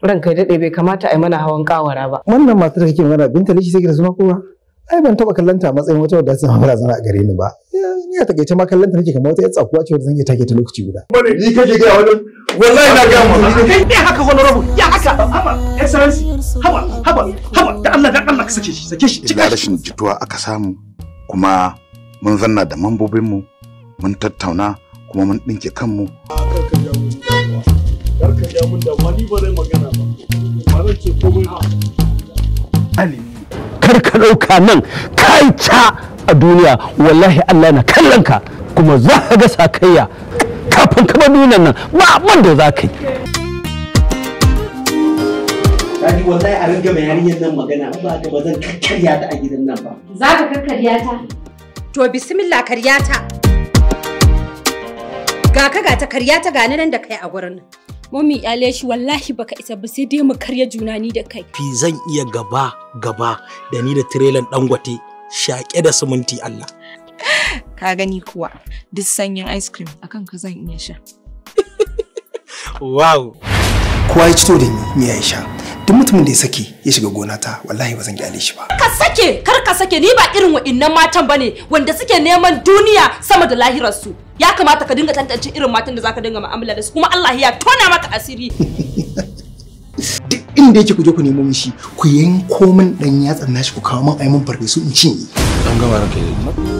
ranka ya dade bai kamata a yi mana hawan kawara ba. Wannan matar da kake magana Binta ne shi take da suna kowa? Ai ban taba kallanta a matsayin wata wadda ta barazana a gare ni ba. Ni a takeice ma kallanta nake kamar wata yar tsakuwa ce wadda zan iya take ta lokaci guda. Ni kake ga wannan wallahi na ga mu. Kai ne haka honorable ya haka haba excellency haba da Allah ka sake shi illa rashin jituwa aka samu kuma mun zanna da mambobin mu mun tattauna kuma mun dinke kanmu. Karka ja mun da wani ba zai magana ba. Ba zan ce komai ba. Ali kar ka dauka nan kai ta a duniya wallahi Allah na kallon ka kuma za ka ga sakayya kafin ka bar duniyar nan ba abin da za ka yi. Kaji wallahi a ringa mai yarinyar nan magana ba da ba zan kakkarya ta a gidan nan ba. Za ka kakkarya ta? To bismillah karya ta. Ga ka ga ta karya ta gani nan da kai a gurin. Mummy kyale shi wallahi baka isa ba sai dai mu karya juna ni da kai. Fi zan iya gaba da ni da tirelan Dangote shaƙe da siminti Allah. Ka gani kuwa duk sanyin ice cream akan ka zan iya sha. Wow. Kowa ya cito da ni ya sha. Duk mutumin da ya sake ya shiga gona ta wallahi ba zan kyale shi ba. Ka sake kar ka sake ni ba irin wa'innan matan bane wanda suke neman duniya sama da lahirar su. Ya kamata ka dinga tantance irin matan da zaka dinga mu'amala da su kuma Allah ya tona maka asiri. Duk inda yake ku je ku nemo mishi ku yanko min dan yatsan nashi ku kawo min ai mun farfesu in cinye. An gama ranka